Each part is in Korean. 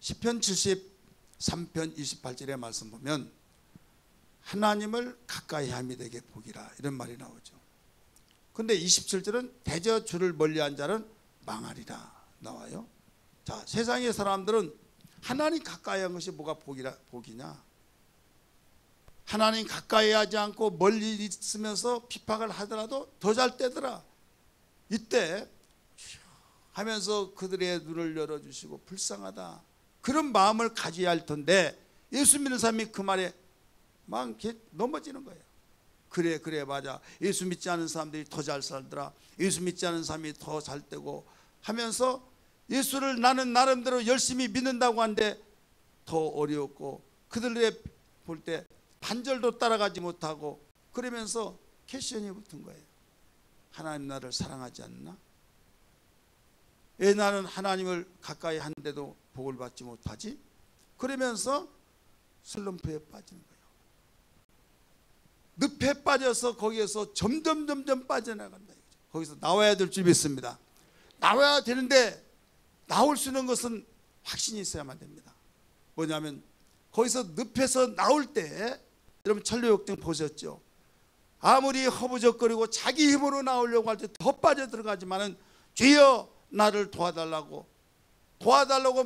시편 73편 28절의 말씀 보면 하나님을 가까이 함이 되게 복이라 이런 말이 나오죠. 근데 27절은 대저 주를 멀리한 자는 망하리라 나와요. 자, 세상의 사람들은 하나님 가까이 한 것이 뭐가 복이냐? 하나님 가까이 하지 않고 멀리 있으면서 핍박을 하더라도 더 잘 되더라. 이때 하면서 그들의 눈을 열어주시고 불쌍하다 그런 마음을 가져야 할 텐데 예수 믿는 사람이 그 말에 막 넘어지는 거예요. 그래 맞아. 예수 믿지 않은 사람들이 더 잘 살더라. 예수 믿지 않은 사람이 더 잘 되고 하면서 예수를 나는 나름대로 열심히 믿는다고 하는데 더 어려웠고 그들의 볼 때 반절도 따라가지 못하고 그러면서 캐션이 붙은 거예요. 하나님 나를 사랑하지 않나? 왜 나는 하나님을 가까이 하는데도 복을 받지 못하지? 그러면서 슬럼프에 빠지는 거예요. 늪에 빠져서 거기에서 점점 빠져나간다. 거기서 나와야 될 줄 믿습니다. 나와야 되는데 나올 수 있는 것은 확신이 있어야만 됩니다. 뭐냐면 거기서 늪에서 나올 때 여러분 천류역정 보셨죠? 아무리 허부적거리고 자기 힘으로 나오려고 할 때 더 빠져 들어가지만은 주여 나를 도와달라고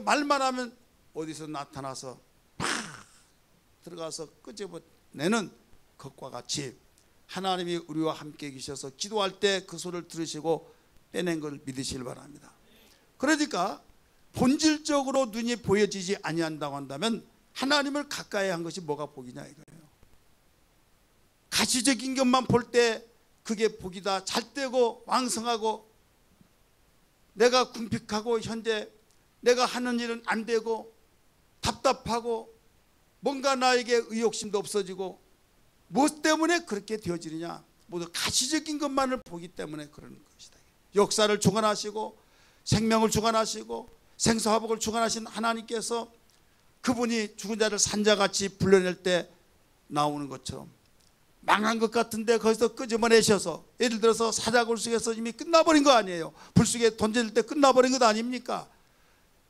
말만 하면 어디서 나타나서 팍 들어가서 끄집어내는 것과 같이 하나님이 우리와 함께 계셔서 기도할 때 그 소리를 들으시고 빼낸 걸 믿으시길 바랍니다. 그러니까 본질적으로 눈이 보여지지 아니한다고 한다면 하나님을 가까이 한 것이 뭐가 복이냐 이거예요. 가시적인 것만 볼 때 그게 복이다. 잘되고 왕성하고 내가 궁핍하고 현재 내가 하는 일은 안 되고 답답하고 뭔가 나에게 의욕심도 없어지고 무엇 때문에 그렇게 되어지느냐? 모두 가시적인 것만을 보기 때문에 그러는 것이다. 역사를 주관하시고 생명을 주관하시고 생사화복을 주관하신 하나님께서 그분이 죽은 자를 산자같이 불러낼 때 나오는 것처럼 망한 것 같은데 거기서 끄집어내셔서 예를 들어서 사자굴 속에서 이미 끝나버린 거 아니에요. 불 속에 던질 때 끝나버린 것 아닙니까?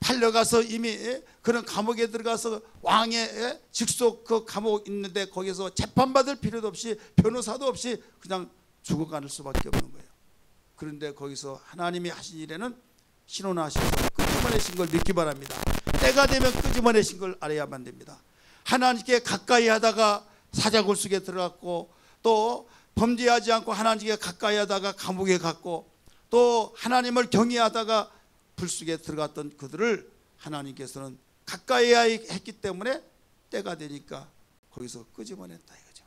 팔려가서 이미 그런 감옥에 들어가서 왕의 직속 그 감옥 있는데 거기서 재판받을 필요도 없이 변호사도 없이 그냥 죽어가는 수밖에 없는 거예요. 그런데 거기서 하나님이 하신 일에는 신원하셔서 끄집어내신 걸 믿기 바랍니다. 때가 되면 끄집어내신 걸 알아야만 됩니다. 하나님께 가까이 하다가 사자굴 속에 들어갔고 또 범죄하지 않고 하나님께 가까이 하다가 감옥에 갔고 또 하나님을 경외하다가 불 속에 들어갔던 그들을 하나님께서는 가까이 했기 때문에 때가 되니까 거기서 끄집어냈다 이거죠.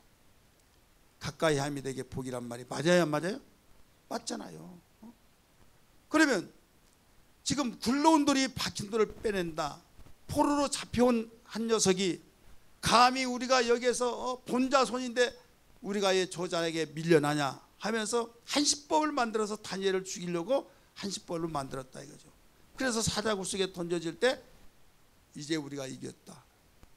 가까이 함이 되게 복이란 말이 맞아요 안 맞아요? 맞잖아요. 그러면 지금 굴러온 돌이 박힌 돌을 빼낸다. 포로로 잡혀온 한 녀석이 감히 우리가 여기에서 본자손인데 우리가 이 저자에게 밀려나냐 하면서 한시법을 만들어서 다니엘을 죽이려고 한시법을 만들었다 이거죠. 그래서 사자굴 속에 던져질 때 이제 우리가 이겼다.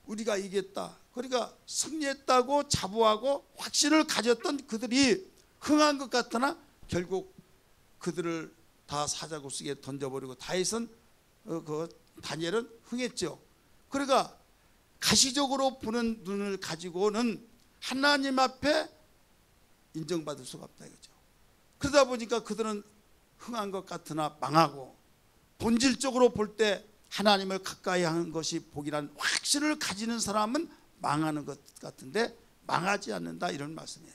우리가 이겼다. 그러니까 승리했다고 자부하고 확신을 가졌던 그들이 흥한 것 같으나 결국 그들을 다 사자굴 속에 던져버리고 다윗은 다니엘은 흥했죠. 그러니까 가시적으로 보는 눈을 가지고는 하나님 앞에 인정받을 수가 없다 이거죠. 그러다 보니까 그들은 흥한 것 같으나 망하고 본질적으로 볼 때 하나님을 가까이 하는 것이 복이라는 확신을 가지는 사람은 망하는 것 같은데 망하지 않는다 이런 말씀이에요.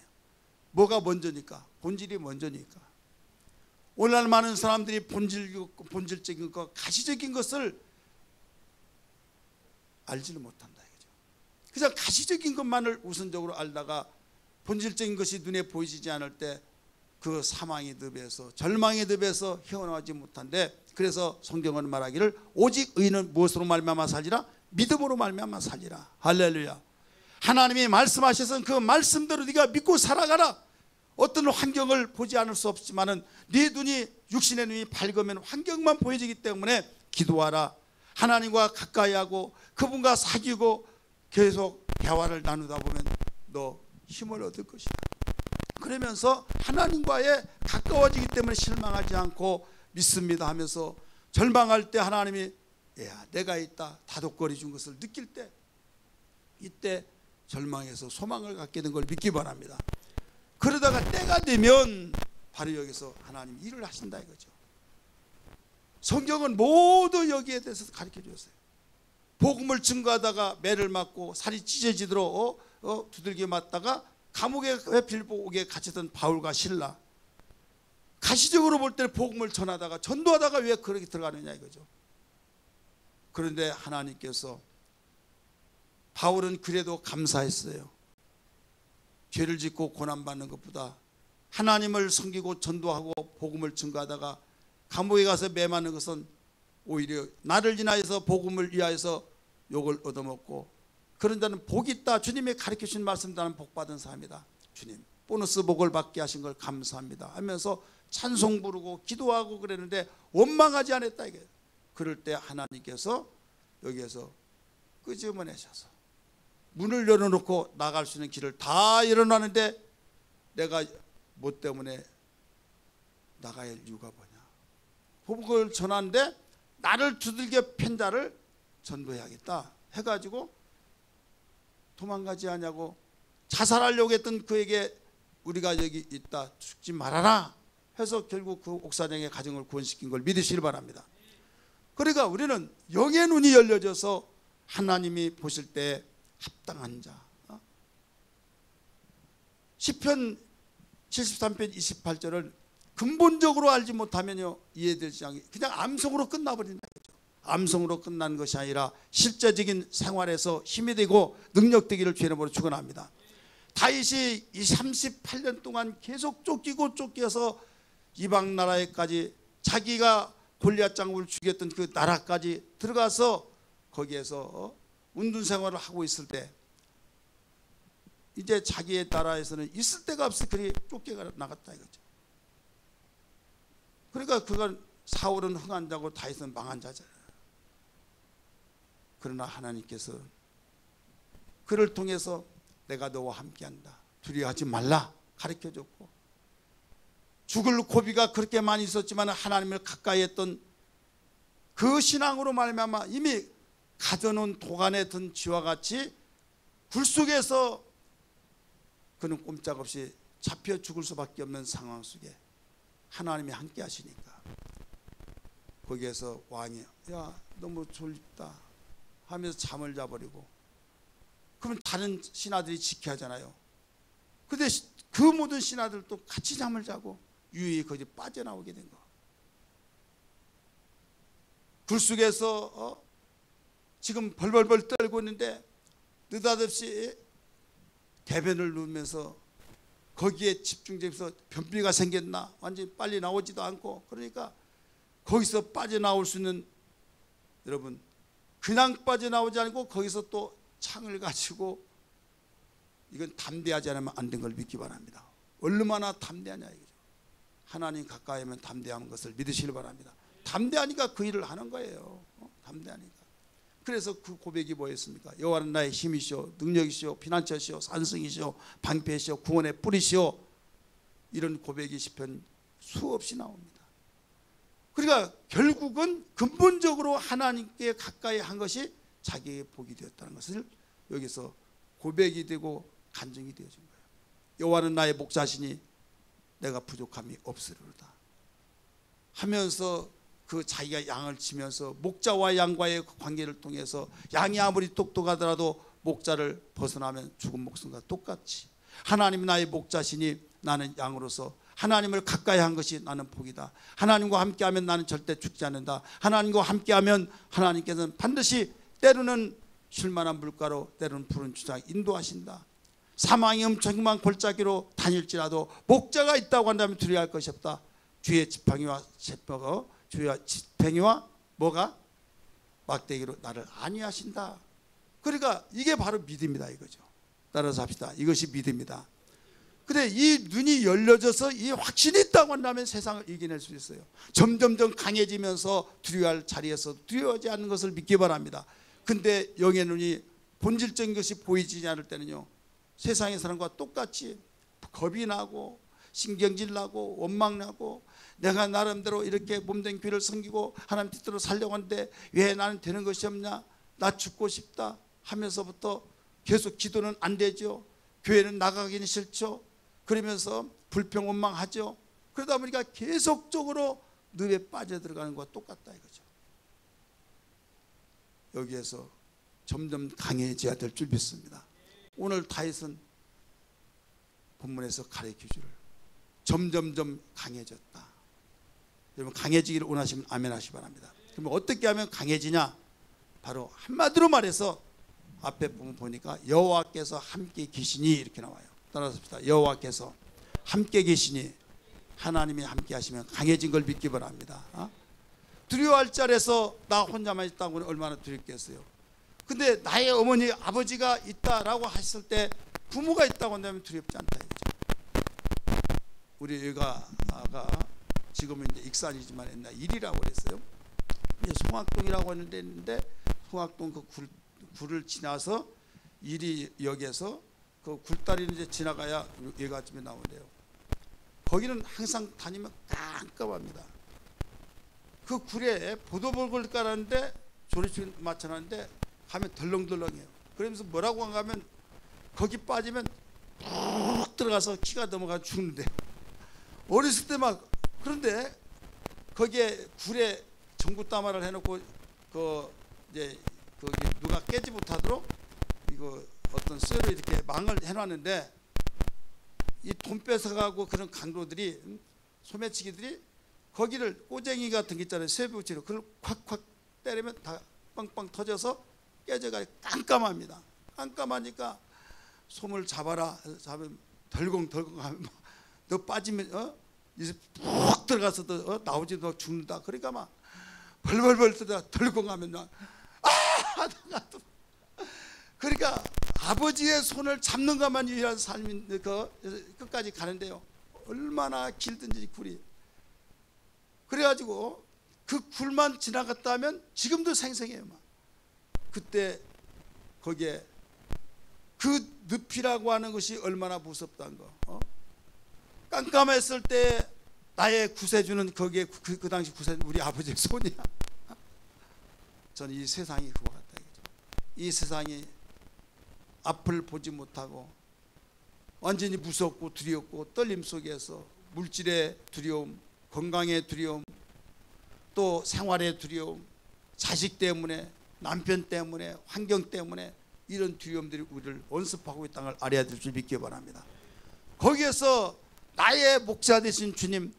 뭐가 먼저니까? 본질이 먼저니까. 오늘날 많은 사람들이 본질적인 것, 가시적인 것을 알지를 못한다 이거죠. 그냥 가시적인 것만을 우선적으로 알다가 본질적인 것이 눈에 보이지 않을 때 그 사망의 늪에서 절망의 늪에서 헤어나오지 못한데 그래서 성경은 말하기를 오직 의인은 무엇으로 말미암아 살리라? 믿음으로 말미암아 살리라. 할렐루야. 하나님이 말씀하셔서 그 말씀대로 네가 믿고 살아가라. 어떤 환경을 보지 않을 수 없지만은 네 눈이 육신의 눈이 밝으면 환경만 보여지기 때문에 기도하라. 하나님과 가까이 하고 그분과 사귀고 계속 대화를 나누다 보면 너 힘을 얻을 것이다. 그러면서 하나님과의 가까워지기 때문에 실망하지 않고 믿습니다 하면서 절망할 때 하나님이 야, 내가 있다 다독거리 준 것을 느낄 때, 이때 절망에서 소망을 갖게 된 걸 믿기 바랍니다. 그러다가 때가 되면 바로 여기서 하나님 일을 하신다 이거죠. 성경은 모두 여기에 대해서 가르쳐 주었어요. 복음을 증거하다가 매를 맞고 살이 찢어지도록 두들겨 맞다가 감옥에 빌보옥에 갇혔던 바울과 실라, 가시적으로 볼 때는 복음을 전하다가 전도하다가 왜 그렇게 들어가느냐 이거죠. 그런데 하나님께서, 바울은 그래도 감사했어요. 죄를 짓고 고난받는 것보다 하나님을 섬기고 전도하고 복음을 증거하다가 감옥에 가서 매 맞는 것은 오히려 나를 인하여서 복음을 위하여서 욕을 얻어먹고, 그런 자는 복이 있다. 주님이 가르쳐 주신 말씀, 나는 복받은 사람이다. 주님 보너스 복을 받게 하신 걸 감사합니다 하면서 찬송 부르고 기도하고 그랬는데 원망하지 않았다 이게. 그럴 때 하나님께서 여기에서 끄집어내셔서 문을 열어놓고 나갈 수 있는 길을 다 열어놨는데, 내가 뭐 때문에 나가야 할 이유가 뭐냐. 복음을 전하는데 나를 두들겨 팬 자를 전도해야겠다 해가지고 도망가지 않냐고 자살하려고 했던 그에게 우리가 여기 있다 죽지 말아라 해서 결국 그 옥사장의 가정을 구원시킨 걸 믿으시길 바랍니다. 그러니까 우리는 영의 눈이 열려져서 하나님이 보실 때 합당한 자, 시편 73편 28절을 근본적으로 알지 못하면요 이해되지 않게 그냥 암송으로 끝나버린다. 암송으로 끝난 것이 아니라 실제적인 생활에서 힘이 되고 능력되기를 주의 이름으로 축원합니다. 다윗이 이 38년 동안 계속 쫓기고 쫓겨서 이방 나라에까지, 자기가 골리앗 장군을 죽였던 그 나라까지 들어가서 거기에서 운둔 생활을 하고 있을 때, 이제 자기의 나라에서는 있을 데가 없어 그리 쫓겨 나갔다 이거죠. 그러니까 그건 사울은 흥한 자고 다윗은 망한 자잖아요. 그러나 하나님께서 그를 통해서 내가 너와 함께한다, 두려워하지 말라 가르쳐줬고, 죽을 고비가 그렇게 많이 있었지만 하나님을 가까이 했던 그 신앙으로 말미암아 이미 가져놓은 도간에 든 쥐와 같이 굴 속에서 그는 꼼짝없이 잡혀 죽을 수밖에 없는 상황 속에 하나님이 함께 하시니까, 거기에서 왕이 야 너무 졸립다 하면서 잠을 자버리고, 그러면 다른 신하들이 지켜야 하잖아요. 근데 그 모든 신하들도 같이 잠을 자고 유유히 거기 빠져나오게 된 거. 굴 속에서 지금 벌벌벌 떨고 있는데 느닷없이 대변을 누우면서 거기에 집중돼서 변비가 생겼나 완전히 빨리 나오지도 않고, 그러니까 거기서 빠져나올 수 있는, 여러분 그냥 빠져나오지 않고 거기서 또 창을 가지고, 이건 담대하지 않으면 안 된 걸 믿기 바랍니다. 얼마나 담대하냐 이거죠. 하나님 가까이 하면 담대한 것을 믿으시길 바랍니다. 담대하니까 그 일을 하는 거예요. 담대하니까. 그래서 그 고백이 뭐였습니까? 여호와는 나의 힘이시오, 능력이시오, 피난처시오, 산성이시오, 방패시오, 구원의 뿌리시오. 이런 고백이 시편 수없이 나옵니다. 그러니까 결국은 근본적으로 하나님께 가까이 한 것이 자기의 복이 되었다는 것을 여기서 고백이 되고 간증이 되어진 거예요. 여호와는 나의 목자시니 내가 부족함이 없으리로다 하면서 그 자기가 양을 치면서 목자와 양과의 관계를 통해서 양이 아무리 똑똑하더라도 목자를 벗어나면 죽은 목숨과 똑같이 하나님이 나의 목자시니 나는 양으로서 하나님을 가까이 한 것이 나는 복이다. 하나님과 함께하면 나는 절대 죽지 않는다. 하나님과 함께하면 하나님께서는 반드시 때로는 쉴만한 물가로 때로는 푸른 주장 인도하신다. 사망이 엄청난 골짜기로 다닐지라도 목자가 있다고 한다면 두려워할 것이 없다. 주의 지팡이와 잿버거 주의 지팡이와 뭐가 막대기로 나를 안위하신다. 그러니까 이게 바로 믿음이다 이거죠. 따라서 합시다. 이것이 믿음이다. 근데 이 눈이 열려져서 이 확신이 있다고 한다면 세상을 이겨낼 수 있어요. 점점점 강해지면서 두려워할 자리에서 두려워하지 않는 것을 믿기 바랍니다. 근데 영의 눈이 본질적인 것이 보이지 않을 때는요, 세상의 사람과 똑같이 겁이 나고 신경질 나고 원망 나고 내가 나름대로 이렇게 몸된 교회를 섬기고 하나님 뜻대로 살려고 하는데 왜 나는 되는 것이 없냐, 나 죽고 싶다 하면서부터 계속 기도는 안 되죠. 교회는 나가기는 싫죠. 그러면서 불평원망하죠. 그러다 보니까 계속적으로 늪에 빠져들어가는 것과 똑같다 이거죠. 여기에서 점점 강해져야 될 줄 믿습니다. 오늘 다윗은 본문에서 가르쳐주를 점점점 강해졌다. 여러분 강해지기를 원하시면 아멘 하시기 바랍니다. 그러면 어떻게 하면 강해지냐? 바로 한마디로 말해서 앞에 보니까 여호와께서 함께 계시니 이렇게 나와요. 따라서 봅시다. 여호와께서 함께 계시니, 하나님이 함께 하시면 강해진 걸 믿기 바랍니다. 두려워할 자리에서 나 혼자만 있다고는 얼마나 두렵겠어요. 근데 나의 어머니 아버지가 있다라고 했을 때, 부모가 있다고 한다면 두렵지 않다 이거죠. 우리 여가가 지금은 이제 익산이지만 옛날 일이라고 그랬어요. 이제 송악동이라고 하는 데 있는데, 송악동 그 굴을 지나서 일이역에서 그 굴다리를 이제 지나가야 여가집에 나오는데요. 거기는 항상 다니면 깜깜합니다. 그 굴에 보도복을 깔았는데 조리실 맞춰놨는데 가면 덜렁덜렁해요. 그러면서 뭐라고 하면 거기 빠지면 푹 들어가서 키가 넘어가 죽는데요. 어렸을 때 막, 그런데 거기에 굴에 전구따마를 해놓고 이제 거기 누가 깨지 못하도록 이거 어떤 쇠로 이렇게 망을 해놨는데, 이 돈 뺏어가고 그런 강도들이, 소매치기들이 거기를 꼬쟁이 같은 게 있잖아요. 쇠붙이로 그걸 콱콱 때리면 다 빵빵 터져서 깨져가 깜깜합니다. 깜깜하니까 솜을 잡아라 해서 잡으면 덜컹덜컹 하면 너 빠지면 이제 푹 들어가서 나오지도 죽는다. 그러니까 막 벌벌벌 떠다 덜컹하면 그러니까 아버지의 손을 잡는 것만 유일한 삶인 끝까지 가는데요. 얼마나 길든지 굴이. 그래가지고 그 굴만 지나갔다면 지금도 생생해요. 막. 그때 거기에 그 늪이라고 하는 것이 얼마나 무섭다는 거. 깜깜했을 때 나의 구세주는 거기에 그 당시 구세주 우리 아버지의 손이야. 저는 이 세상이 그와 같다. 이 세상이 앞을 보지 못하고 완전히 무섭고 두렵고 떨림 속에서 물질의 두려움, 건강의 두려움, 또 생활의 두려움, 자식 때문에, 남편 때문에, 환경 때문에 이런 두려움들이 우리를 원습하고 있다는 걸 알아야 될 줄 믿기 바랍니다. 거기에서 나의 목자 되신 주님,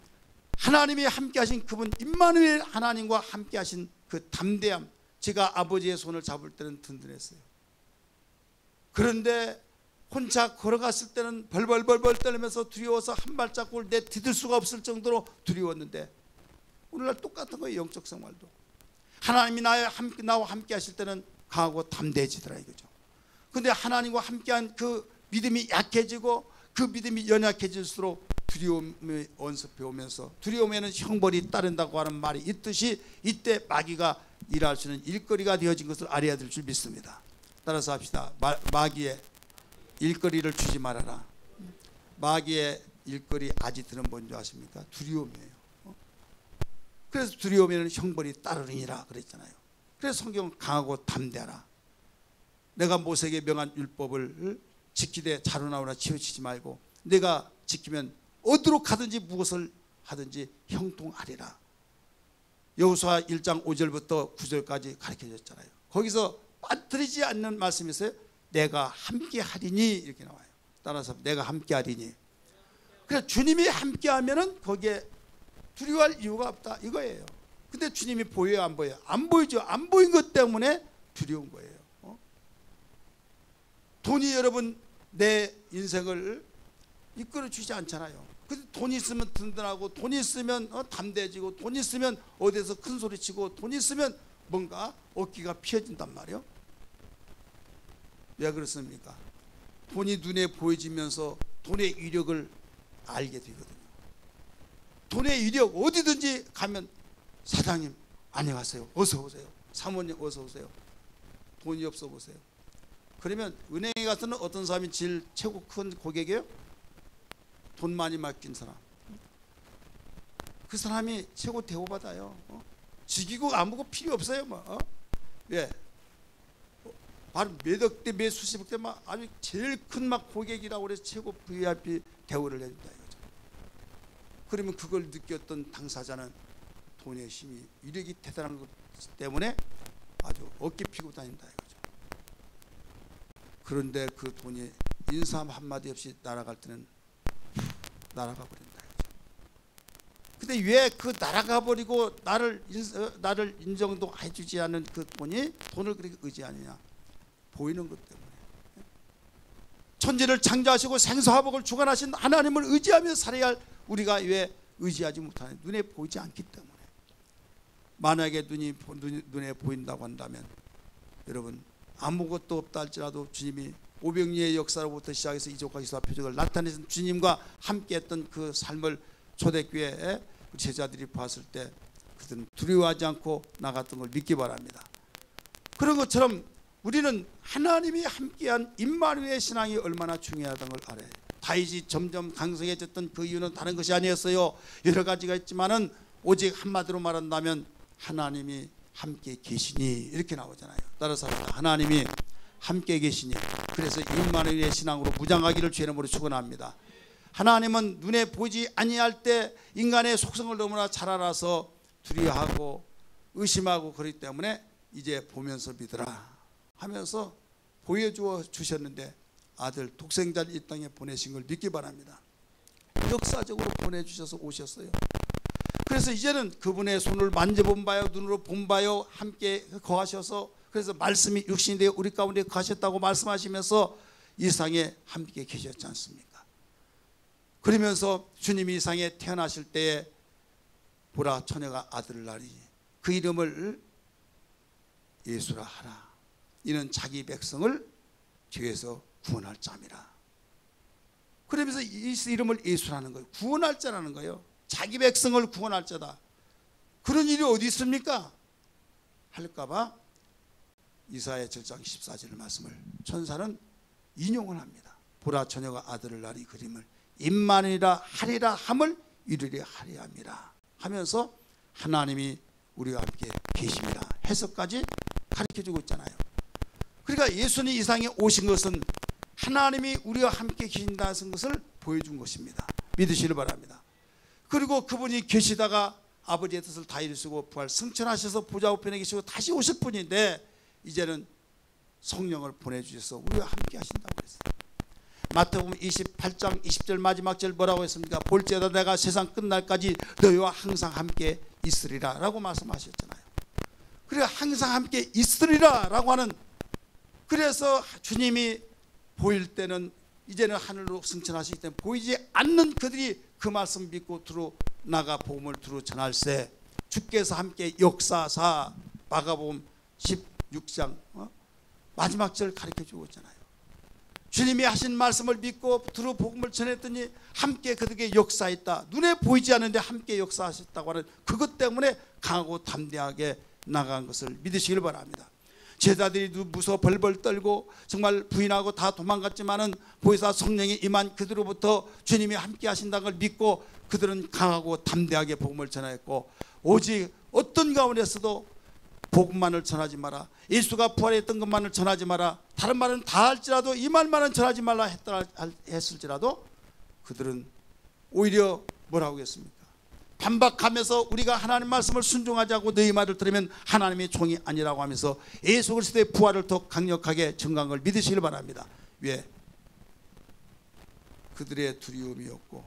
하나님이 함께 하신 그분 임마누엘 하나님과 함께 하신 그 담대함, 제가 아버지의 손을 잡을 때는 든든했어요. 그런데 혼자 걸어갔을 때는 벌벌벌벌 떨면서 두려워서 한 발자국을 내디딜 수가 없을 정도로 두려웠는데, 오늘날 똑같은 거예요. 영적 생활도 하나님이 나와 함께 하실 때는 강하고 담대해지더라 이거죠. 근데 하나님과 함께한 그 믿음이 약해지고 그 믿음이 연약해질수록 두려움의 언습해 오면서, 두려움에는 형벌이 따른다고 하는 말이 있듯이 이때 마귀가 일할 수 있는 일거리가 되어진 것을 알아야 될 줄 믿습니다. 따라서 합시다. 마귀의 일거리를 주지 말아라. 마귀의 일거리 아지트는 뭔지 아십니까? 두려움이에요. 그래서 두려움에는 형벌이 따르니라 그랬잖아요. 그래서 성경은 강하고 담대하라. 내가 모세에게 명한 율법을 지키되 자루나무나 치우치지 말고 내가 지키면 어디로 가든지 무엇을 하든지 형통하리라. 여호수아 1장 5절부터 9절까지 가르쳐줬잖아요. 거기서 빠뜨리지 않는 말씀이 있어요. 내가 함께 하리니 이렇게 나와요. 따라서 내가 함께 하리니. 그래서 주님이 함께 하면은 거기에 두려워할 이유가 없다 이거예요. 근데 주님이 보여요 안 보여요? 안 보이죠. 안 보인 것 때문에 두려운 거예요. 돈이 여러분 내 인생을 이끌어 주지 않잖아요. 근데 돈 있으면 든든하고, 돈 있으면 담대해지고, 돈 있으면 어디에서 큰 소리 치고, 돈 있으면 뭔가 어깨가 피어진단 말이에요. 왜 그렇습니까? 돈이 눈에 보여지면서 돈의 위력을 알게 되거든요. 돈의 위력, 어디든지 가면 사장님 안녕하세요, 어서 오세요, 사모님 어서 오세요. 돈이 없어 보세요. 그러면 은행에 가서는 어떤 사람이 제일 최고 큰 고객이에요? 돈 많이 맡긴 사람. 그 사람이 최고 대우받아요. 죽이고 아무것도 필요 없어요. 뭐. 예. 바로 몇억 대, 몇 수십억 대 막 아주 제일 큰 막 고객이라고 그래서 최고 VIP 대우를 해준다 이거죠. 그러면 그걸 느꼈던 당사자는 돈의 힘이 이력이 대단한 것 때문에 아주 어깨 피고 다닌다 이거죠. 그런데 그 돈이 인사 한마디 없이 날아갈 때는 날아가 버린다 이거죠. 근데 왜 그 날아가 버리고 나를 인정도 해주지 않는 그 돈이 돈을 그렇게 의지하느냐? 보이는 것 때문에. 천지를 창조하시고 생사화복을 주관하신 하나님을 의지하며 살아야 할 우리가 왜 의지하지 못하냐? 눈에 보이지 않기 때문에. 만약에 눈에 보인다고 한다면 여러분 아무것도 없다 할지라도 주님이 오병리의 역사로부터 시작해서 이적과 기사와 표적을 나타내신 주님과 함께했던 그 삶을 초대교회에 제자들이 봤을 때 그들은 두려워하지 않고 나갔던 걸 믿기 바랍니다. 그런 것처럼 우리는 하나님이 함께한 임마누엘의 신앙이 얼마나 중요하다는 걸 알아요. 다윗이 점점 강성해졌던 그 이유는 다른 것이 아니었어요. 여러 가지가 있지만은 오직 한마디로 말한다면 하나님이 함께 계시니 이렇게 나오잖아요. 따라서 하나님이 함께 계시니 그래서 임마누엘의 신앙으로 무장하기를 주의 이름으로 축원합니다. 하나님은 눈에 보이지 아니할 때 인간의 속성을 너무나 잘 알아서 두려워하고 의심하고 그렇기 때문에 이제 보면서 믿으라 하면서 보여주셨는데 아들 독생자를 이 땅에 보내신 걸 믿기 바랍니다. 역사적으로 보내주셔서 오셨어요. 그래서 이제는 그분의 손을 만져본 바요 눈으로 본 바요 함께 거하셔서 그래서 말씀이 육신이 되어 우리 가운데 거하셨다고 말씀하시면서 이 세상에 함께 계셨지 않습니까? 그러면서 주님이 이 세상에 태어나실 때에 보라 처녀가 아들을 낳으리 그 이름을 예수라 하라. 이는 자기 백성을 죄에서 구원할 자입니다. 그러면서 이 이름을 예수라는 거예요. 구원할 자라는 거예요. 자기 백성을 구원할 자다. 그런 일이 어디 있습니까? 할까봐 이사야 7장 14절 말씀을 천사는 인용을 합니다. 보라 처녀가 아들을 낳으리 그 이름을 임마누엘이라 하리라 함을 이루리 하리 함이라 하면서 하나님이 우리와 함께 계십니다. 해석까지 가르쳐주고 있잖아요. 그러니까 예수님이 이 세상에 오신 것은 하나님이 우리와 함께 계신다는 것을 보여준 것입니다. 믿으시길 바랍니다. 그리고 그분이 계시다가 아버지의 뜻을 다 이루시고 부활 승천하셔서 보좌 우편에 계시고 다시 오실 분인데 이제는 성령을 보내주셔서 우리와 함께 하신다고 했어요. 마태복음 28장 20절 마지막 절 뭐라고 했습니까? 볼지어다 내가 세상 끝날까지 너희와 항상 함께 있으리라 라고 말씀하셨잖아요. 그래서 항상 함께 있으리라 라고 하는 그래서 주님이 보일 때는 이제는 하늘로 승천하시기 때문에 보이지 않는 그들이 그 말씀 믿고 들어 나가 복음을 들어 전할세 주께서 함께 역사사 마가복음 16장 마지막 절 가르쳐주고 있잖아요. 주님이 하신 말씀을 믿고 들어 복음을 전했더니 함께 그들에게 역사했다. 눈에 보이지 않는데 함께 역사하셨다고 하는 그것 때문에 강하고 담대하게 나간 것을 믿으시길 바랍니다. 제자들이 무서워 벌벌 떨고 정말 부인하고 다 도망갔지만은 보혜사 성령이 임한 그들로부터 주님이 함께 하신다는 걸 믿고 그들은 강하고 담대하게 복음을 전하였고 오직 어떤 가운데서도 복음만을 전하지 마라. 예수가 부활했던 것만을 전하지 마라. 다른 말은 다 할지라도 이 말만은 전하지 말라 했을지라도 그들은 오히려 뭐라고 했습니까? 반박하면서 우리가 하나님 말씀을 순종하자고 너희 말을 들으면 하나님의 종이 아니라고 하면서 예수 그리스도의 부활을 더 강력하게 증거한 걸 믿으시길 바랍니다. 왜? 그들의 두려움이었고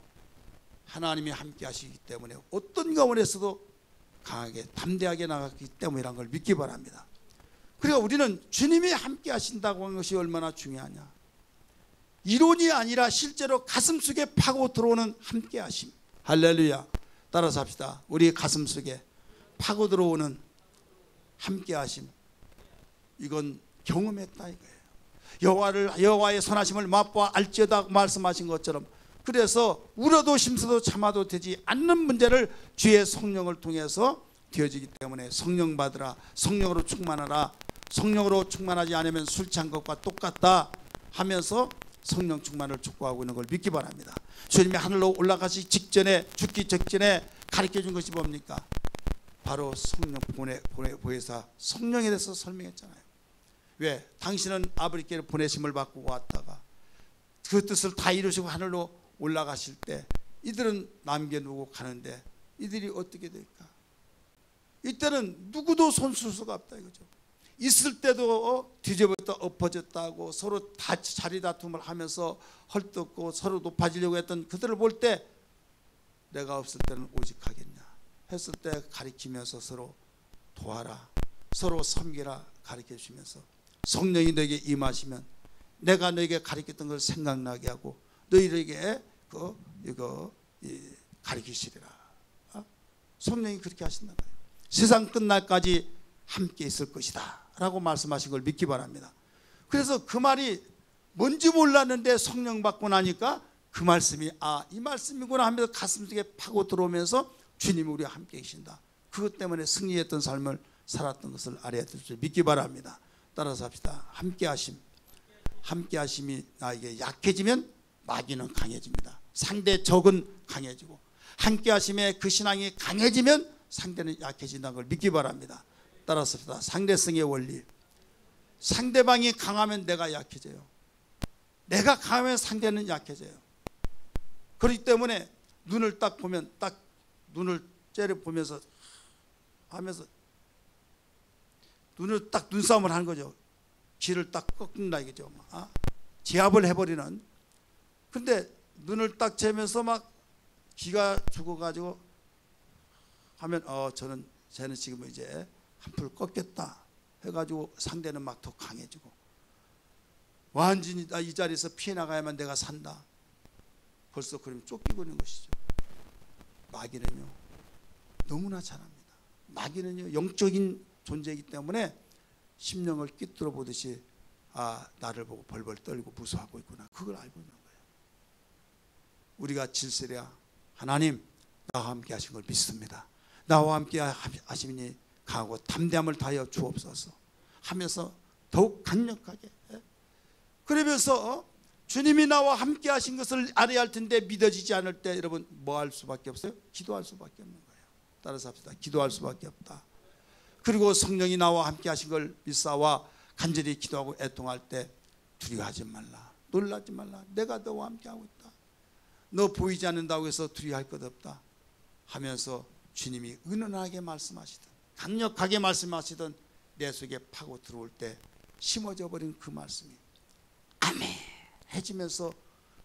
하나님이 함께 하시기 때문에 어떤 가운데서도 강하게 담대하게 나갔기 때문이라는 걸 믿기 바랍니다. 그러니까 우리는 주님이 함께 하신다고 하는 것이 얼마나 중요하냐. 이론이 아니라 실제로 가슴속에 파고 들어오는 함께 하심. 할렐루야. 따라서 합시다. 우리 가슴속에 파고 들어오는 함께 하심. 이건 경험했다 이거예요. 여호와의 선하심을 맛보아 알지어다 말씀하신 것처럼 그래서 울어도 심서도 참아도 되지 않는 문제를 주의 성령을 통해서 되어지기 때문에 성령 받으라. 성령으로 충만하라. 성령으로 충만하지 않으면 술 취한 것과 똑같다 하면서 성령 충만을 촉구하고 있는 걸 믿기 바랍니다. 주님이 하늘로 올라가시기 직전에 죽기 직전에 가르쳐 준 것이 뭡니까? 바로 성령 보혜사 성령에 대해서 설명했잖아요. 왜? 당신은 아버지께 보내심을 받고 왔다가 그 뜻을 다 이루시고 하늘로 올라가실 때 이들은 남겨두고 가는데 이들이 어떻게 될까? 이때는 누구도 손쓸 수가 없다 이거죠. 있을 때도 뒤집어졌다 엎어졌다고 서로 다 자리 다툼을 하면서 헐뜯고 서로 높아지려고 했던 그들을 볼 때 내가 없을 때는 오직 하겠냐 했을 때 가리키면서 서로 도와라, 서로 섬기라 가르쳐 주시면서 성령이 너에게 임하시면 내가 너에게 가르쳤던 걸 생각나게 하고 너희에게 이거 가르치시리라. 성령이 그렇게 하신다는 거예요. 세상 끝날까지 함께 있을 것이다 라고 말씀하신 걸 믿기 바랍니다. 그래서 그 말이 뭔지 몰랐는데 성령 받고 나니까 그 말씀이 이 말씀이구나 하면서 가슴속에 파고 들어오면서 주님이 우리와 함께 계신다. 그것 때문에 승리했던 삶을 살았던 것을 알아야 될 줄 믿기 바랍니다. 따라서 합시다. 함께 하심이 나에게 약해지면 마귀는 강해집니다. 상대 적은 강해지고 함께 하심에 그 신앙이 강해지면 상대는 약해진다는 걸 믿기 바랍니다. 따라서 합시다. 상대성의 원리. 상대방이 강하면 내가 약해져요. 내가 강하면 상대는 약해져요. 그렇기 때문에 눈을 딱 보면 딱 눈을 째려보면서 하면서 눈을 딱 눈싸움을 하는 거죠. 귀를 딱 꺾는다 이거죠. 제압을 해버리는. 근데 눈을 딱 재면서 막 귀가 죽어가지고 하면 쟤는 지금 이제 한풀 꺾였다 해가지고 상대는 막 더 강해지고 완전히 이 자리에서 피해 나가야만 내가 산다. 벌써 그러면 쫓기고 있는 것이죠. 마귀는요 너무나 잘합니다. 마귀는요 영적인 존재이기 때문에 심령을 꿰뚫어 보듯이 나를 보고 벌벌 떨고 무서워하고 있구나. 그걸 알고 있는 거예요. 우리가 질세랴 하나님 나와 함께 하신 걸 믿습니다. 나와 함께 하시니 강하고 담대함을 다하여 주옵소서 하면서 더욱 강력하게 그러면서 주님이 나와 함께 하신 것을 알아야 할 텐데 믿어지지 않을 때 여러분 뭐 할 수밖에 없어요? 기도할 수밖에 없는 거예요. 따라서 합시다. 기도할 수밖에 없다. 그리고 성령이 나와 함께 하신 걸 믿사와 간절히 기도하고 애통할 때 두려워하지 말라, 놀라지 말라, 내가 너와 함께 하고 있다. 너 보이지 않는다고 해서 두려워할 것 없다 하면서 주님이 은은하게 말씀하시든 강력하게 말씀하시든 내 속에 파고 들어올 때 심어져 버린 그 말씀이 아멘 해지면서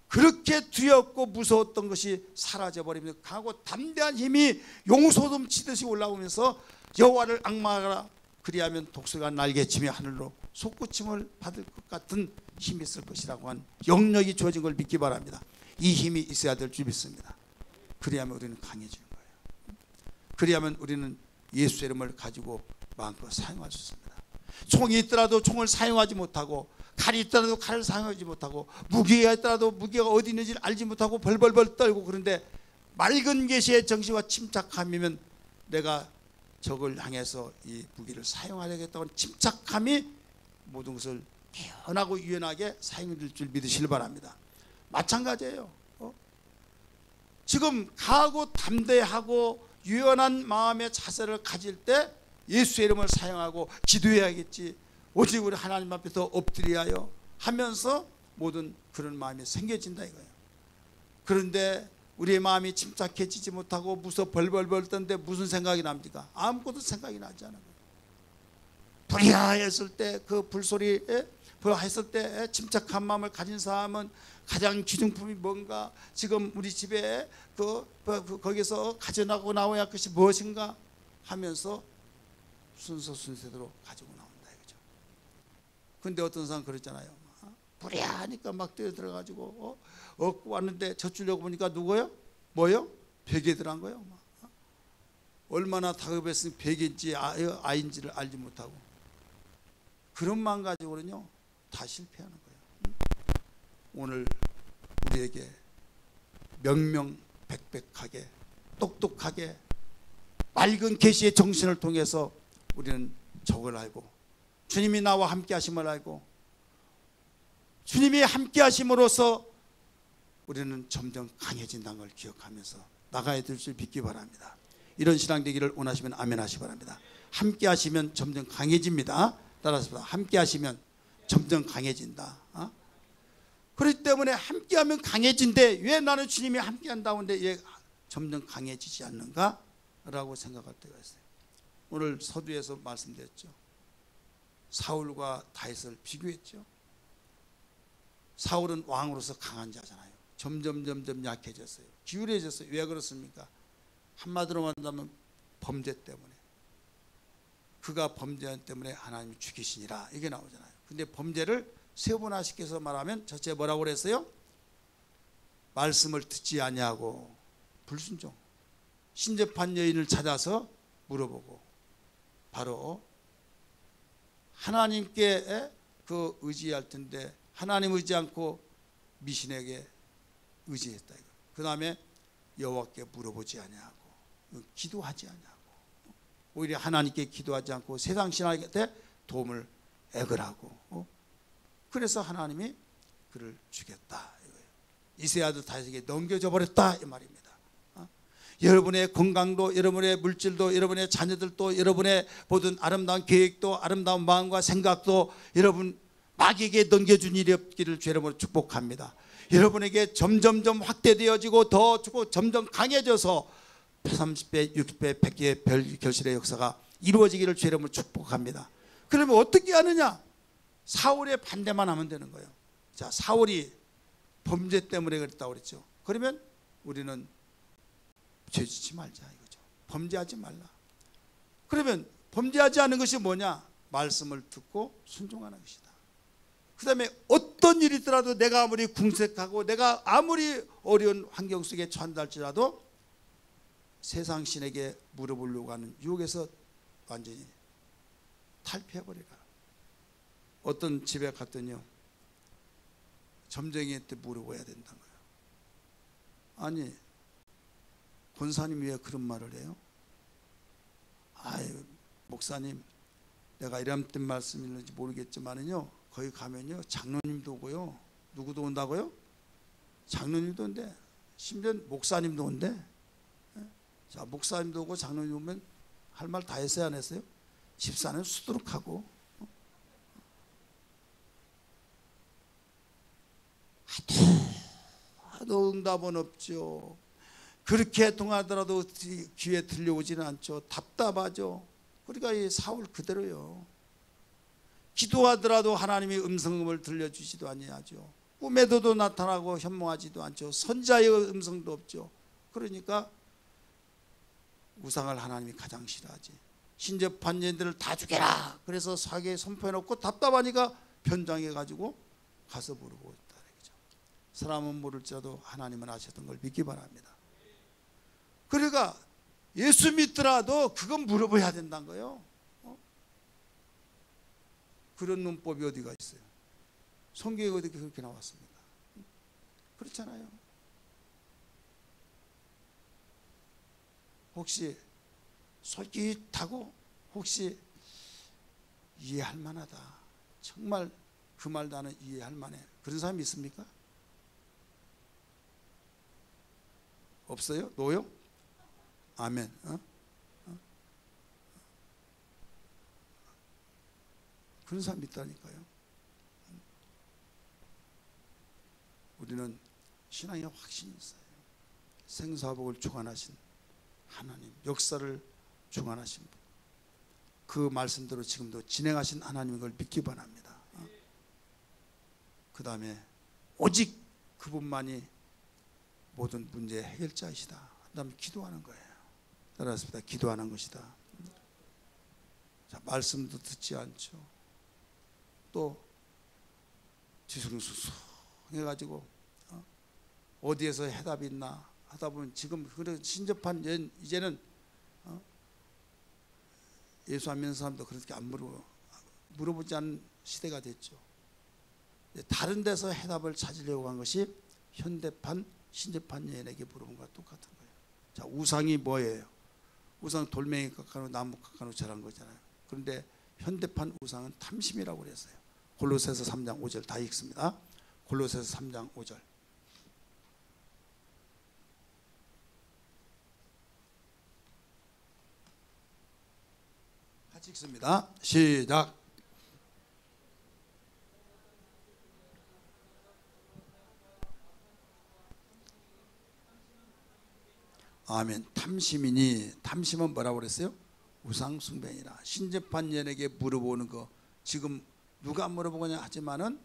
그렇게 두렵고 무서웠던 것이 사라져버리면서 강하고 담대한 힘이 용소돔 치듯이 올라오면서 여호와를 악마하라 그리하면 독수리가 날개치며 하늘로 솟구침을 받을 것 같은 힘이 있을 것이라고 한 영역이 주어진 걸 믿기 바랍니다. 이 힘이 있어야 될 줄 믿습니다. 그리하면 우리는 강해지는 거예요. 그리하면 우리는 예수의 이름을 가지고 마음껏 사용할 수 있습니다. 총이 있더라도 총을 사용하지 못하고 칼이 있더라도 칼을 사용하지 못하고 무기가 있더라도 무기가 어디 있는지 알지 못하고 벌벌벌 떨고 그런데 맑은 계시의 정신과 침착함이면 내가 적을 향해서 이 무기를 사용하려겠다고 하는 침착함이 모든 것을 편하고 유연하게 사용해 줄 줄 믿으시길 바랍니다. 마찬가지예요. 지금 강하고 담대하고 유연한 마음의 자세를 가질 때 예수의 이름을 사용하고 기도해야겠지. 오직 우리 하나님 앞에서 엎드려야 하면서 모든 그런 마음이 생겨진다 이거예요. 그런데 우리의 마음이 침착해지지 못하고 무서 벌벌벌 떠는데 무슨 생각이 납니까? 아무것도 생각이 나지 않아요. 불야했을 때 그 불소리에 불야했을 때 침착한 마음을 가진 사람은 가장 기중품이 뭔가, 지금 우리 집에 거기서 가져나고 나와야 할 것이 무엇인가 하면서 순서순서대로 가지고 나온다 이거죠. 근데 어떤 사람 그러잖아요. 불야하니까 막 뛰어들어가지고 얻고 왔는데 젖주려고 보니까 누구요? 뭐요? 베개 들어간 거예요. 얼마나 다급했으니 베개인지 아인지를 알지 못하고 그런 마음 가지고는요 다 실패하는 거예요. 오늘 우리에게 명명백백하게 똑똑하게 맑은 계시의 정신을 통해서 우리는 적을 알고 주님이 나와 함께 하심을 알고 주님이 함께 하심으로써 우리는 점점 강해진다는 걸 기억하면서 나가야 될 줄 믿기 바랍니다. 이런 신앙 되기를 원하시면 아멘 하시기 바랍니다. 함께 하시면 점점 강해집니다. 따라서 함께 하시면 점점 강해진다. 그렇기 때문에 함께 하면 강해진대. 왜 나는 주님이 함께 한다는데 왜 점점 강해지지 않는가? 라고 생각할 때가 있어요. 오늘 서두에서 말씀드렸죠. 사울과 다윗을 비교했죠. 사울은 왕으로서 강한 자잖아요. 점점 약해졌어요. 기울어졌어요. 왜 그렇습니까? 한마디로 말하면 범죄 때문에. 그가 범죄한 때문에 하나님이 죽이시니라 이게 나오잖아요. 근데 범죄를 세분화시켜서 말하면 첫째 뭐라고 그랬어요? 말씀을 듣지 아니하고 불순종. 신접한 여인을 찾아서 물어보고 바로 하나님께 그 의지할 텐데 하나님 의지 않고 미신에게 의지했다. 그 다음에 여호와께 물어보지 아니하고 기도하지 아니하고 오히려 하나님께 기도하지 않고 세상 신앙한테 도움을 애걸하고 그래서 하나님이 그를 죽였다. 이세 아들 다윗에게 넘겨져 버렸다 이 말입니다. 여러분의 건강도 여러분의 물질도 여러분의 자녀들도 여러분의 모든 아름다운 계획도 아름다운 마음과 생각도 여러분 마귀에게 넘겨준 일이 없기를 주 여러분을 축복합니다. 여러분에게 점점 확대되어지고 더 주고 점점 강해져서 30배, 60배, 100개의 별 결실의 역사가 이루어지기를 주 여러분을 축복합니다. 그러면 어떻게 하느냐? 사울의 반대만 하면 되는 거예요. 자, 사울이 범죄 때문에 그랬다고 그랬죠. 그러면 우리는 죄짓지 말자 이거죠. 범죄하지 말라. 그러면 범죄하지 않는 것이 뭐냐? 말씀을 듣고 순종하는 것이다. 그 다음에 어떤 일이 있더라도 내가 아무리 궁색하고 내가 아무리 어려운 환경 속에 처한다 할지라도 세상 신에게 물어보려고 하는 유혹에서 완전히 탈피해버리라. 어떤 집에 갔더니요, 점쟁이한테 물어봐야 된다는 거예요. 아니, 권사님이 왜 그런 말을 해요? 아유, 목사님, 내가 이런 뜻 말씀인지 모르겠지만은요, 거기 가면요, 장로님도 오고요, 누구도 온다고요? 장로님도 온대. 심지어 목사님도 온대. 자, 목사님도 오고 장로님 오면 할 말 다 했어요, 안 했어요? 집사는 수두룩하고 하도 응답은 없죠. 그렇게 통하더라도 귀에 들려오지는 않죠. 답답하죠. 그러니까 이 사울 그대로요. 기도하더라도 하나님이 음성음을 들려주지도 아니하죠. 꿈에도 나타나고 현몽하지도 않죠. 선자의 음성도 없죠. 그러니까 우상을 하나님이 가장 싫어하지. 신접한 여인들을 다 죽여라. 그래서 사기에 선포해놓고 답답하니까 변장해가지고 가서 물어보고 있다. 사람은 모를지라도 하나님은 아셨던 걸 믿기 바랍니다. 그러니까 예수 믿더라도 그건 물어봐야 된다는 거예요. 그런 문법이 어디가 있어요? 성경에 어디 그렇게 나왔습니까? 그렇잖아요. 혹시 솔깃하고 혹시 이해할 만하다. 정말 그 말 나는 이해할 만해. 그런 사람이 있습니까? 없어요? 노요? 아멘. 그런 사람이 있다니까요. 우리는 신앙에 확신이 있어요. 생사복을 주관하신 하나님, 역사를 주관하신 분, 그 말씀대로 지금도 진행하신 하나님인 걸 믿기 바랍니다. 그 다음에 오직 그분만이 모든 문제의 해결자이시다. 그 다음에 기도하는 거예요. 따라서 기도하는 것이다. 자, 말씀도 듣지 않죠. 또 뒤숭숭숭 해가지고 어디에서 해답이 있나 하다 보면 지금 그런 신접한 이제는 예수 안 믿는 사람도 그렇게 안 물어보지 않는 시대가 됐죠. 다른 데서 해답을 찾으려고 한 것이 현대판 신접한 여인에게 물어본 것과 똑같은 거예요. 자, 우상이 뭐예요? 우상 돌멩이 깎아놓고 나무 깎아놓고 자란 거잖아요. 그런데 현대판 우상은 탐심이라고 그랬어요. 골로새서 3장 5절 다 읽습니다. 골로새서 3장 5절. 같이 읽습니다. 시작. 아멘. 탐심은 뭐라고 그랬어요? 우상숭배이라. 신접한년에게 물어보는 거, 지금 누가 물어보냐 하지만은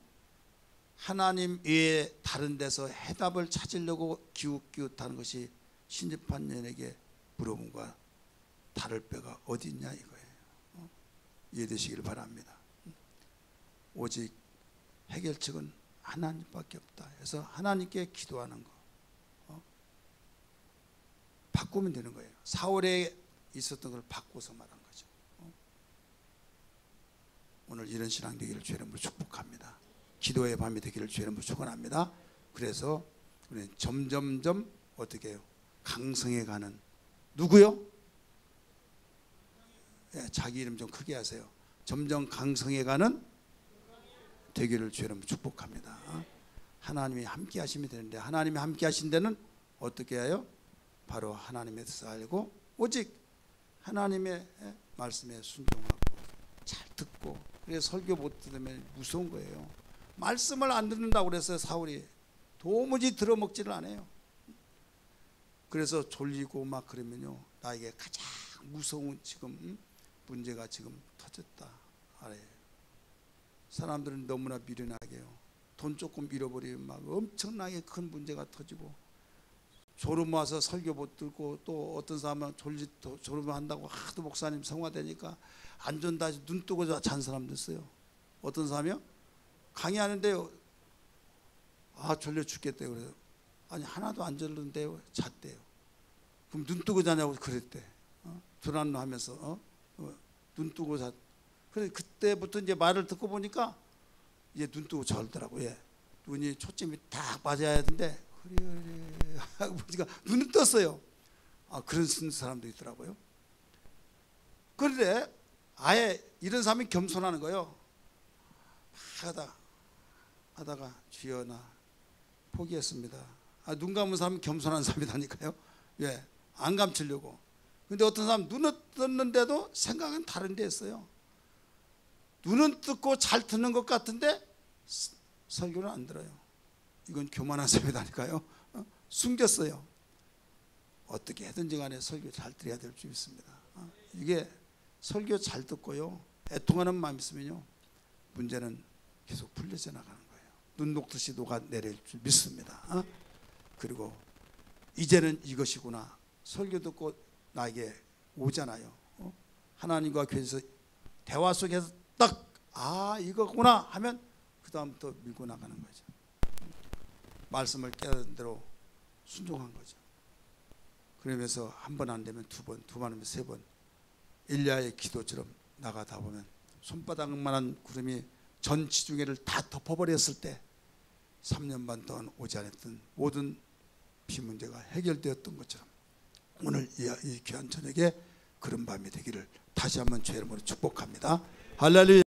하나님 외에 다른 데서 해답을 찾으려고 기웃기웃하는 것이 신접한년에게 물어본과 다를 바가 어디 있냐 이거예요. 이해되시길 바랍니다. 오직 해결책은 하나님밖에 없다 해서 하나님께 기도하는 거 바꾸면 되는 거예요. 사울에 있었던 걸 바꿔서 말한 거죠. 오늘 이런 신앙 되기를 주의 이름으로 축복합니다. 기도의 밤이 되기를 주의 이름으로 축원합니다. 그래서 우리는 점점점 어떻게 해요? 강성해 가는 누구요? 네, 자기 이름 좀 크게 하세요. 점점 강성해 가는 되기를 주의 이름으로 축복합니다. 하나님이 함께 하시면 되는데 하나님이 함께 하신 데는 어떻게 해요? 바로 하나님의 뜻을 알고 오직 하나님의 말씀에 순종하고 잘 듣고. 그래서 설교 못 들으면 무서운 거예요. 말씀을 안 듣는다고 그랬어요. 사울이 도무지 들어먹지를 않아요. 그래서 졸리고 막 그러면요, 나에게 가장 무서운 지금 문제가 지금 터졌다 알아요. 사람들은 너무나 미련하게요, 돈 조금 잃어버리면 막 엄청나게 큰 문제가 터지고, 졸음 와서 설교 못 듣고, 또 어떤 사람은 졸음한다고 하도 목사님 성화되니까 안 존다 눈 뜨고 잔 사람도 있어요. 어떤 사람이요? 강의하는데요, 아 졸려 죽겠대요. 그래서 아니 하나도 안 졸는데요, 잤대요. 그럼 눈 뜨고 자냐고 그랬대. 불안하면서 눈 뜨고 잤. 그래서 그때부터 이제 말을 듣고 보니까 이제 눈 뜨고 절더라고요. 예. 눈이 초점이 딱 맞아야 되는데 그래 하고 보니까 눈을 떴어요. 아 그런 사람도 있더라고요. 그런데 아예 이런 사람이 겸손하는 거예요. 하다가 주여 나 포기했습니다. 눈 감은 사람은 겸손한 사람이라니까요. 예, 안 감추려고. 근데 어떤 사람 눈을 떴는데도 생각은 다른 데 있어요. 눈은 뜨고 잘 듣는 것 같은데 설교는 안 들어요. 이건 교만한 사람이라니까요. 숨겼어요. 어떻게 해든지 간에 설교 잘 들어야 될 줄 믿습니다. 이게 설교 잘 듣고요, 애통하는 마음 있으면요, 문제는 계속 풀려져 나가는 거예요. 눈 녹듯이 녹아내릴 줄 믿습니다. 그리고 이제는 이것이구나. 설교 듣고 나에게 오잖아요. 하나님과 교회에서 대화 속에서 딱 이거구나 하면 그 다음부터 밀고 나가는 거죠. 말씀을 깨닫는 대로 순종한 거죠. 그러면서 한 번 안 되면 두 번, 두 번 하면 세 번, 엘리야의 기도처럼 나가다 보면 손바닥만한 구름이 전 지중해를 다 덮어버렸을 때 3년 반 동안 오지 않았던 모든 비 문제가 해결되었던 것처럼 오늘 이 귀한 저녁에 그런 밤이 되기를 다시 한번 주의 이름으로 축복합니다. 할렐루야.